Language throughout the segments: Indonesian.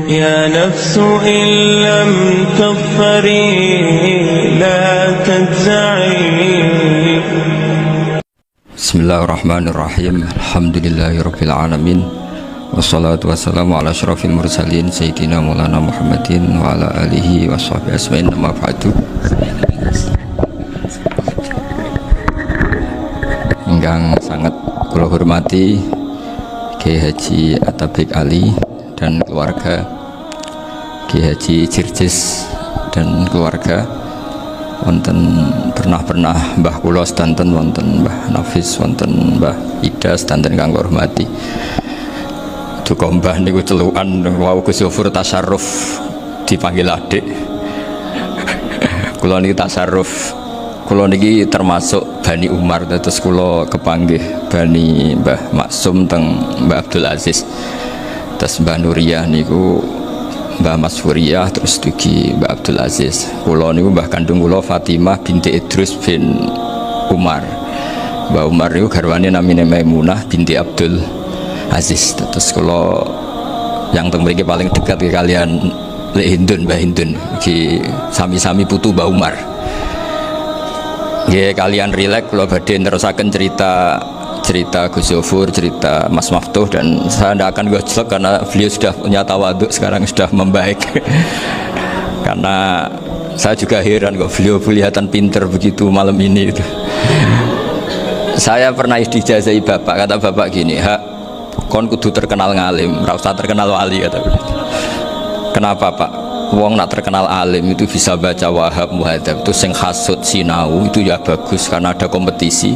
يا نفس إن لم تظفري لا تجزعي. Bismillahirrahmanirrahim. Alhamdulillahirabbil alamin. Wassalatu wassalamu ala asyrafil mursalin sayyidina Maulana Muhammadin wa ala alihi washabbihi ajmain. Amma ba'du. Ingkang sangat kula hormati Kiai Haji Atabik Ali dan keluarga, Kiai Haji Jirjis dan keluarga, wonten pernah Mbah kula sedanten, wonten Mbah Nafis, wonten Mbah Ida sedanten kang hormati. Duka mbah niku celukan wau Gus Yofur tasarruf dipanggil adik. Kula niki tasarruf, kula niki termasuk Bani Umar, terus kula kepanggih Bani Mbah Maksum teng Mbah Abdul Aziz. Terus Mbah Nuriyah niku Mbah Mas Furiyah, terus dugi Mbah Abdul Aziz. Kula niku mbah kandung kula Fatimah binti Idrus bin Umar. Mbah Umar niku garwane namine Maimunah binti Abdul Aziz. Terus kalau yang mriki paling dekat ke kalian Lek Hindun, Mbah Hindun iki sami-sami putu Mbah Umar. Nggih, kalian rileks kula badhe nerusaken cerita Gus Yofur, cerita Mas Maftuh, dan saya tidak akan gojlok karena beliau sudah punya tawaduk, sekarang sudah membaik. Karena saya juga heran kok beliau kelihatan pinter begitu malam ini itu. Saya pernah dijazahi bapak, kata bapak gini, "Hak, kon kudu terkenal ngalim, ora usah terkenal wali," kata beliau. Kenapa Pak? Wong nak terkenal alim itu bisa baca Wahab Muhadzab, itu sing hasud sinau itu ya bagus karena ada kompetisi.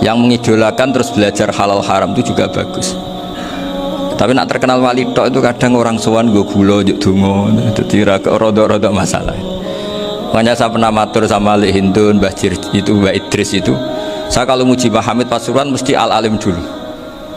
Yang mengidolakan terus belajar halal haram itu juga bagus. Tapi nak terkenal wali tok itu kadang orang sowan nggo gula njuk donga, dadi rada-rada masalah. Makanya saya pernah matur sama Lek Hindun, Mbah itu Mbah Idris itu, saya kalau muji Pak Hamid Pasuruan mesti al-alim dulu.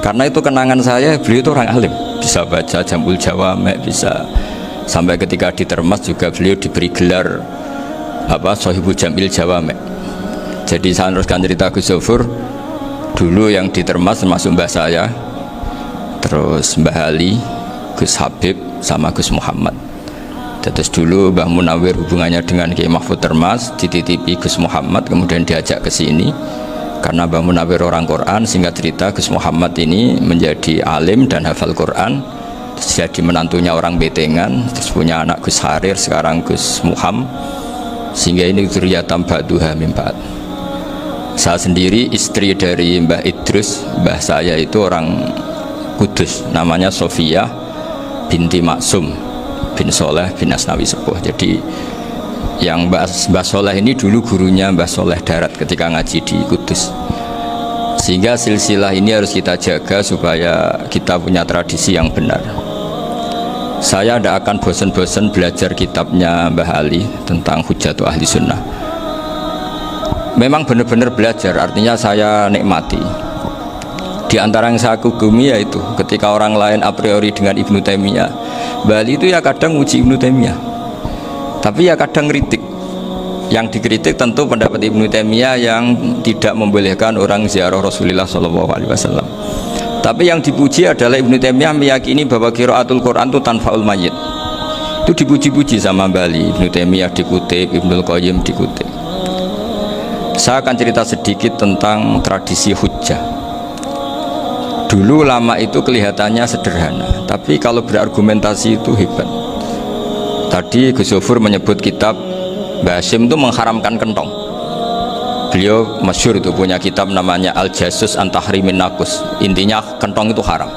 Karena itu kenangan saya, beliau itu orang alim, bisa baca Jamul Jawamek, bisa sampai ketika di Termas juga beliau diberi gelar Shahibul Jamil Jawamek. Jadi saya teruskan cerita Gus Yofur. Dulu yang di Termas termasuk mbah saya, terus Mbah Ali, Gus Habib, sama Gus Muhammad. Terus dulu Mbah Munawir hubungannya dengan Kiai Mahfud Termas, dititipi Gus Muhammad, kemudian diajak ke sini. Karena Mbah Munawir orang Quran, singkat cerita Gus Muhammad ini menjadi alim dan hafal Quran, terus jadi menantunya orang Betengan, terus punya anak Gus Harir, sekarang Gus Muham, sehingga ini dzurriyyatan ba'duha min ba'd. Saya sendiri istri dari Mbah Idrus, mbah saya itu orang Kudus, namanya Sofia binti Maksum bin Soleh bin Asnawi Sepuh. Jadi yang Mbah Soleh ini dulu gurunya Mbah Soleh Darat ketika ngaji di Kudus. Sehingga silsilah ini harus kita jaga supaya kita punya tradisi yang benar. Saya tidak akan bosan-bosan belajar kitabnya Mbah Ali tentang Hujatul Ahli Sunnah. Memang benar-benar belajar, artinya saya nikmati. Di antara yang saya kagumi yaitu ketika orang lain a priori dengan Ibnu Taimiyah, Mbah Ali itu ya kadang uji Ibnu Taimiyah, tapi ya kadang kritik. Yang dikritik tentu pendapat Ibnu Taimiyah yang tidak membolehkan orang ziarah Rasulullah SAW. Tapi yang dipuji adalah Ibnu Taimiyah meyakini bahwa qiraatul Quran itu tanfaul mayyit. Itu dipuji-puji sama Mbah Ali. Ibnu Taimiyah dikutip, Ibnul Qayyim dikutip. Saya akan cerita sedikit tentang tradisi hujjah. Dulu ulama itu kelihatannya sederhana, tapi kalau berargumentasi itu hebat. Tadi Gus Yofur menyebut kitab Mbah Hasyim itu mengharamkan kentong. Beliau masyhur itu punya kitab namanya Al-Jasus an Tahrimin Nakus. Intinya kentong itu haram.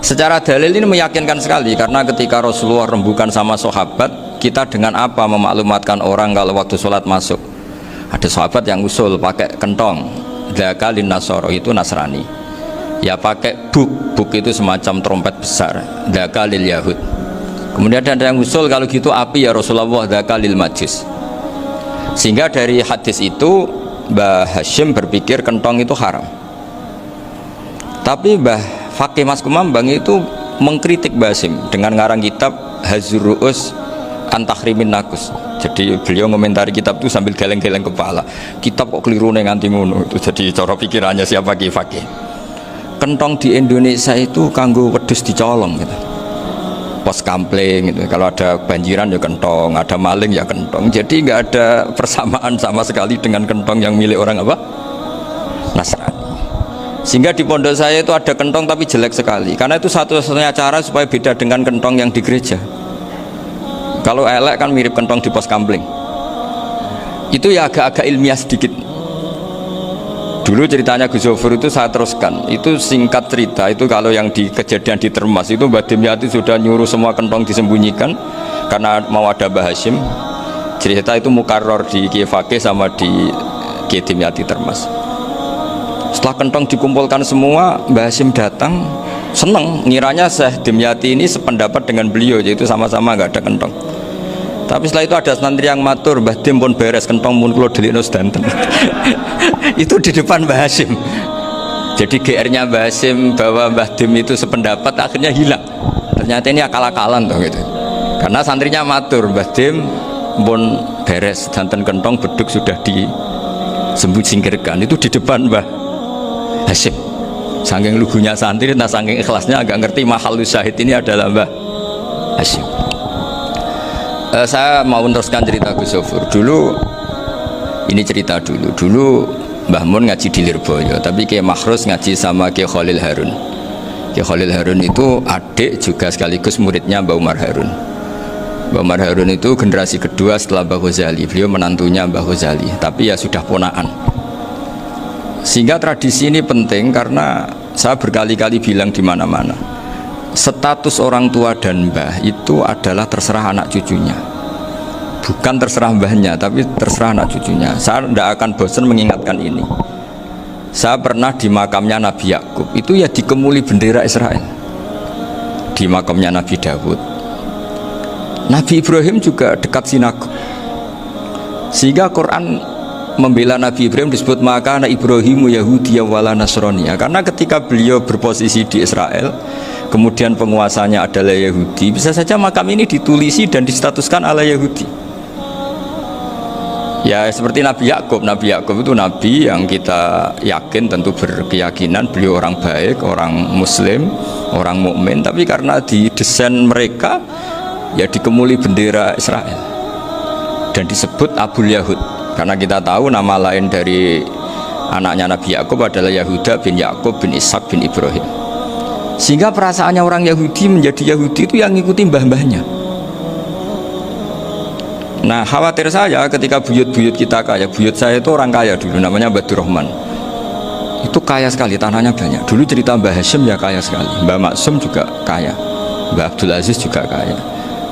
Secara dalil ini meyakinkan sekali, karena ketika Rasulullah rembukan sama sahabat, kita dengan apa memaklumatkan orang kalau waktu sholat masuk? Ada sahabat yang usul pakai kentong, dzakalin nasoro, itu Nasrani. Ya pakai buk itu semacam trompet besar, dzakalil Yahud. Kemudian ada yang usul kalau gitu api ya Rasulullah, dzakalil Majus. Sehingga dari hadis itu Mbah Hasyim berpikir kentong itu haram. Tapi Mbah Fakih Mas Kumambang itu mengkritik Mbah Hasyim dengan ngarang kitab Hazurru'us an Tahrimin Nakus. Jadi beliau komentari kitab itu sambil geleng-geleng kepala. Kitab kok keliru nganti ngono. Itu jadi cara pikirannya siapa Ki Fakih. Kentong di Indonesia itu kanggo wedhus dicolong gitu. pos kampling gitu. Kalau ada banjiran ya kentong, ada maling ya kentong. Jadi nggak ada persamaan sama sekali dengan kentong yang milik orang apa? Nasrani. Sehingga di pondok saya itu ada kentong tapi jelek sekali. Karena itu satu-satunya cara supaya beda dengan kentong yang di gereja. Kalau elek kan mirip kentong di pos kampling. Itu ya agak-agak ilmiah sedikit. Dulu ceritanya Gus Zofur itu saya teruskan. Itu singkat cerita, itu kalau yang di kejadian di Termas itu Mbah Dimyati sudah nyuruh semua kentong disembunyikan karena mau ada Mbah Hashim. Cerita itu mukarrar di Kiai Fakih sama di Kiai Dimyati Termas. Setelah kentong dikumpulkan semua, Mbah Hashim datang, seneng, ngiranya Syekh Dimyati ini sependapat dengan beliau, yaitu sama-sama nggak ada kentong. Tapi setelah itu ada santri yang matur, Mbah Dim pun beres kentong mun kula delikno sedanten. Itu di depan Mbah Hashim. Jadi GR-nya Mbah Hashim bahwa Mbah Dim itu sependapat akhirnya hilang. Ternyata ini akal-akalan toh gitu. Karena santrinya matur, Mbah Dim pun beres sedanten kentong beduk sudah disingkirkan. Itu di depan Mbah Hashim. Saking lugunya santri, nah saking ikhlasnya agak ngerti mahalus syahid ini adalah Mbah Hashim. Saya mau meneruskan cerita Gus Zofur. Dulu ini cerita dulu Mbah Mun ngaji di Lirboyo, tapi Kiai Makhrus ngaji sama Kiai Khalil Harun. Kiai Khalil Harun itu adik juga sekaligus muridnya Mbah Umar Harun. Mbah Umar Harun itu generasi kedua setelah Mbah Ghazali. Beliau menantunya Mbah Ghazali, tapi ya sudah ponaan. Sehingga tradisi ini penting karena saya berkali-kali bilang di mana-mana. Status orang tua dan mbah itu adalah terserah anak cucunya, bukan terserah mbahnya, tapi terserah anak cucunya. Saya tidak akan bosan mengingatkan ini. Saya pernah di makamnya Nabi Yakub, itu ya dikemuli bendera Israel. Di makamnya Nabi Dawud, Nabi Ibrahim juga dekat sinagog. Sehingga Quran membela Nabi Ibrahim disebut maka anak Ibrahimu Yahudi wala Nasrani. Karena ketika beliau berposisi di Israel, kemudian penguasanya adalah Yahudi, bisa saja makam ini ditulisi dan distatuskan ala Yahudi. Ya seperti Nabi Yakub. Nabi Yakub itu nabi yang kita yakin, tentu berkeyakinan beliau orang baik, orang muslim, orang mukmin, tapi karena di desain mereka ya dikemuli bendera Israel dan disebut Abul Yahud. Karena kita tahu nama lain dari anaknya Nabi Yakub adalah Yahuda bin Yakub bin Ishak bin Ibrahim. Sehingga perasaannya orang Yahudi menjadi Yahudi itu yang ngikuti mbah-mbahnya. Nah khawatir saya ketika buyut-buyut kita kaya. Buyut saya itu orang kaya dulu, namanya Badur Rahman. Itu kaya sekali, tanahnya banyak. Dulu cerita Mbah Hashim ya kaya sekali. Mbah Maksum juga kaya, Mbah Abdul Aziz juga kaya.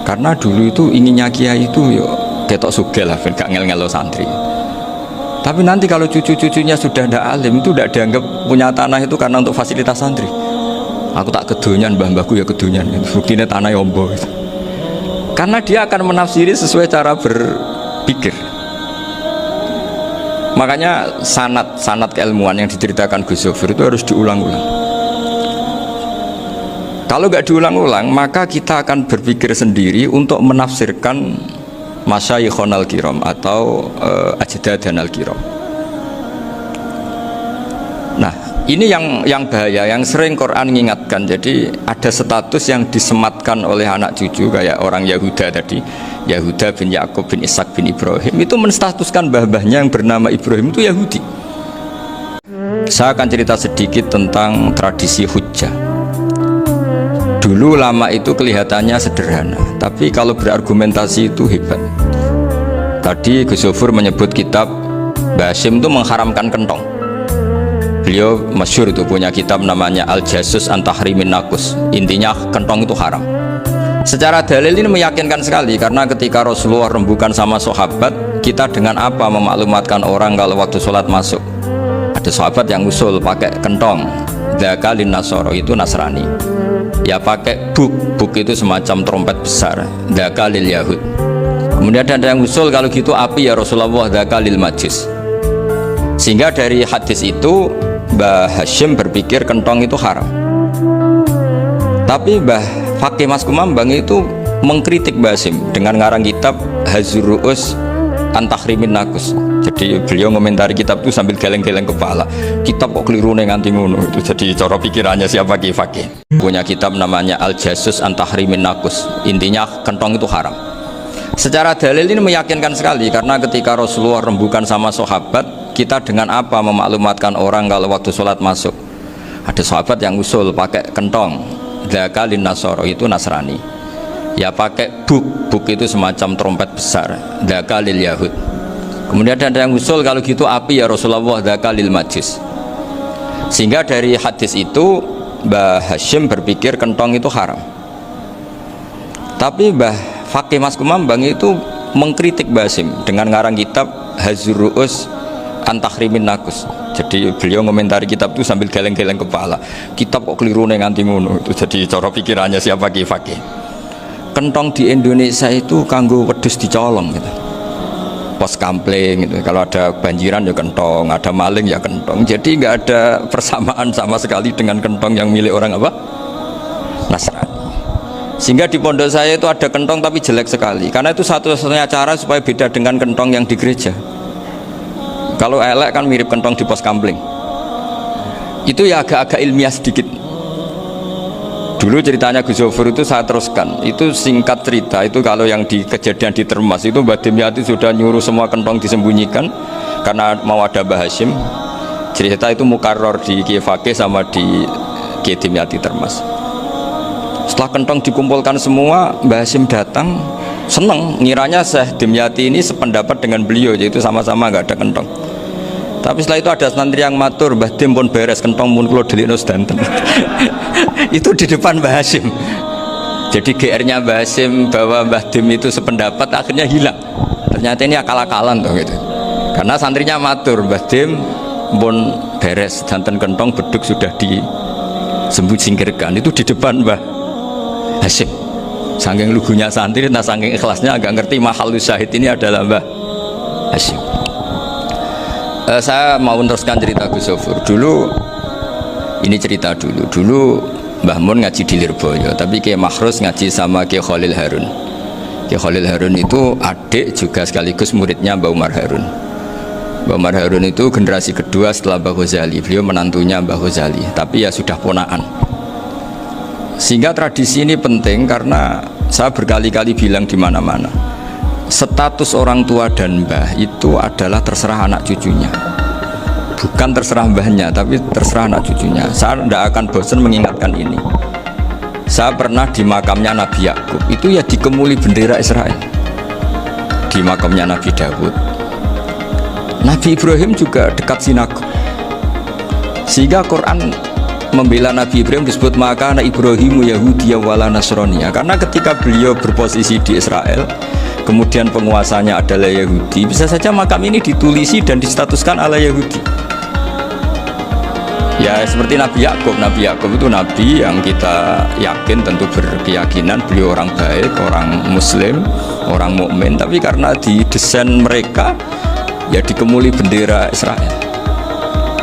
Karena dulu itu inginnya kiai itu yo ketok sugih lah, gak ngel-ngelo santri. Tapi nanti kalau cucu-cucunya sudah tidak alim, itu tidak dianggap punya tanah itu karena untuk fasilitas santri. Aku tak kedonyan, mbah-mbahku ya kedonyan. Buktinya tanah yombo. Karena dia akan menafsiri sesuai cara berpikir. Makanya sanad keilmuan yang diceritakan Gus Zofur itu harus diulang-ulang. Kalau nggak diulang-ulang, maka kita akan berpikir sendiri untuk menafsirkan masyayikhon al-kiram atau ajdadan al-kiram. Nah, ini yang bahaya, yang sering Quran mengingatkan. Jadi ada status yang disematkan oleh anak cucu kayak orang Yahuda tadi, Yahuda bin Yakub bin Ishak bin Ibrahim, itu menstatuskan mbah-mbahnya yang bernama Ibrahim itu Yahudi. Saya akan cerita sedikit tentang tradisi hujjah. Dulu lama itu kelihatannya sederhana, tapi kalau berargumentasi itu hebat. Tadi Gus Zofur menyebut kitab Mbah Hashim itu mengharamkan kentong. Beliau masyhur itu punya kitab namanya Al-Jasus an Tahrimin Nakus. Intinya kentong itu haram. Secara dalil ini meyakinkan sekali, karena ketika Rasulullah rembukan sama sahabat, kita dengan apa memaklumatkan orang kalau waktu sholat masuk? Ada sahabat yang usul pakai kentong, dzakalin nasoro, itu Nasrani. Ya pakai buk itu semacam trompet besar, dzakalil Yahud. Kemudian ada yang usul kalau gitu api ya Rasulullah, dzakalil Majus. Sehingga dari hadis itu Mbah Hashim berpikir kentong itu haram. Tapi Mbah Fakih Mas Kumambang itu mengkritik Mbah Hashim dengan ngarang kitab Hazur Ru'us Antahrimin Nakus. Jadi beliau komentari kitab itu sambil geleng-geleng kepala. Kitab kok keliru nganti ngono. Itu jadi cara pikirannya siapa Ki Fakih. Punya kitab namanya Al-Jasus Antahrimin Nakus. Intinya kentong itu haram. Secara dalil ini meyakinkan sekali karena ketika Rasulullah rembukan sama sahabat, kita dengan apa memaklumatkan orang kalau waktu sholat masuk? Ada sahabat yang usul pakai kentong. Dzakalin Nasoro itu Nasrani. Ya pakai buk itu semacam trompet besar. Dzakalil Yahud. Kemudian ada yang usul kalau gitu api ya Rasulullah, dzakalil Majus. Sehingga dari hadis itu Mbah Hashim berpikir kentong itu haram. Tapi Mbah Fakih Mas Kumambang itu mengkritik Mbah Hashim dengan ngarang kitab Hazurru'us Antahrimin Nakus. Jadi beliau komentari kitab itu sambil geleng-geleng kepala. Kitab kok keliru nganti ngono. Itu jadi cara pikirannya siapa Ki Fakih. Kentong di Indonesia itu kanggo wedhus dicolong gitu. Pos kampling gitu. Kalau ada banjiran ya kentong, ada maling ya kentong. Jadi nggak ada persamaan sama sekali dengan kentong yang milik orang apa? Nasrani. Sehingga di pondok saya itu ada kentong tapi jelek sekali. Karena itu satu-satunya cara supaya beda dengan kentong yang di gereja. Kalau elek kan mirip kentong di pos kampling. Itu ya agak-agak ilmiah sedikit. Dulu ceritanya Gus Zofur itu saya teruskan. Itu singkat cerita, itu kalau yang di kejadian di Termas itu Mbak Dimyati sudah nyuruh semua kentong disembunyikan karena mau ada Mbah Hashim. Cerita itu mukarrar di Ki Fakih sama di Ki Dimyati Termas. Setelah kentong dikumpulkan semua, Mbah Hashim datang seneng, ngiranya Syekh Dimyati ini sependapat dengan beliau, yaitu sama-sama nggak ada kentong. Tapi setelah itu ada santri yang matur, Mbah Dim pun beres kentong mun kula delikno sedanten. Itu di depan Mbah Hashim. Jadi GR-nya Mbah Hashim bahwa Mbah Dim itu sependapat akhirnya hilang. Ternyata ini akal-akalan tuh gitu. Karena santrinya matur, Mbah Dim pun beres sedanten kentong beduk sudah disingkirkan. Itu di depan Mbah Hashim. Saking lugunya santri, nah saking ikhlasnya agak ngerti mahalus syahid ini adalah Mbah Hashim. Saya mau meneruskan cerita Gus Zofur. Dulu Mbah Mun ngaji di Lirboyo, tapi Kiai Makhrus ngaji sama Kiai Khalil Harun. Kiai Khalil Harun itu adik juga sekaligus muridnya Mbah Umar Harun. Mbah Umar Harun itu generasi kedua setelah Mbah Ghazali. Beliau menantunya Mbah Ghazali, tapi ya sudah ponaan. Sehingga tradisi ini penting karena saya berkali-kali bilang di mana-mana. Status orang tua dan mbah itu adalah terserah anak cucunya, bukan terserah mbahnya, tapi terserah anak cucunya. Saya tidak akan bosan mengingatkan ini. Saya pernah di makamnya Nabi Yakub, itu ya dikemuli bendera Israel. Di makamnya Nabi Dawud, Nabi Ibrahim juga dekat sinagog. Sehingga Quran membela Nabi Ibrahim disebut maka anak Ibrahimu Yahudiyya wala Nasraniya, karena ketika beliau berposisi di Israel, kemudian penguasanya adalah Yahudi, bisa saja makam ini ditulisi dan distatuskan ala Yahudi. Ya seperti Nabi Yakub. Nabi Yakub itu nabi yang kita yakin, tentu berkeyakinan beliau orang baik, orang muslim, orang mukmin, tapi karena di desain mereka ya dikemuli bendera Israel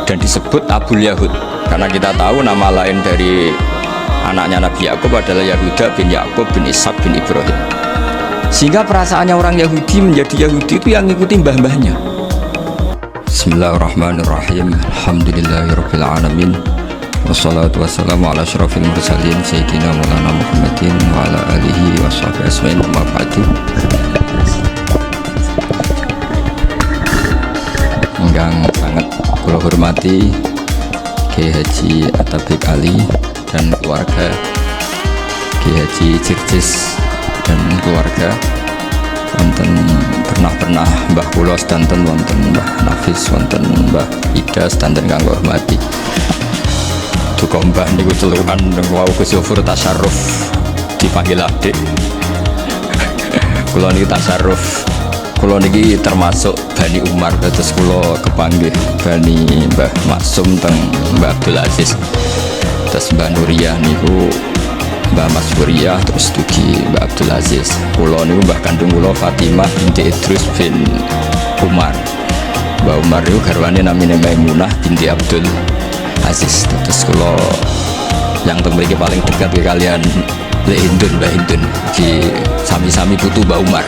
dan disebut Abul Yahud, karena kita tahu nama lain dari anaknya Nabi Yakub adalah Yahuda bin Yakub bin Ishak bin Ibrahim. Sehingga perasaannya orang Yahudi menjadi Yahudi itu yang ngikuti mbah-mbahnya. Bismillahirrahmanirrahim. Alhamdulillahirabbil alamin. Wassalatu wassalamu ala asyrafil mursalin sayyidina Maulana Muhammadin wa ala alihi washabbihi ajmain. Amma ba'du. Yang sangat kula hormati Kiai Haji Atabik Ali dan keluarga, Kiai Haji Circis dan keluarga, wonten pernah Mbah kula sedanten, wonten Mbah Nafis, wonten Mbah Ida sedanten kang hormati. Duka mbah niku celukan wau Gus Zofur tasarruf dipanggil adik. Kula niki tasarruf, kula niki termasuk Bani Umar, terus kula kepanggih Bani Mbah Maksum teng Mbah Abdul Aziz. Terus Mbah Nuriyah niku Mbah Mas Wuriyah, terus dugi Mbah Abdul Aziz. Kula niku mbah kandung kula Fatimah binti Idrus bin Umar. Mbah Umar niku garwane namine Maimunah binti Abdul Aziz. Terus kula yang mriki paling dekat kalian Mbah Hindun di sami-sami putu Mbah Umar.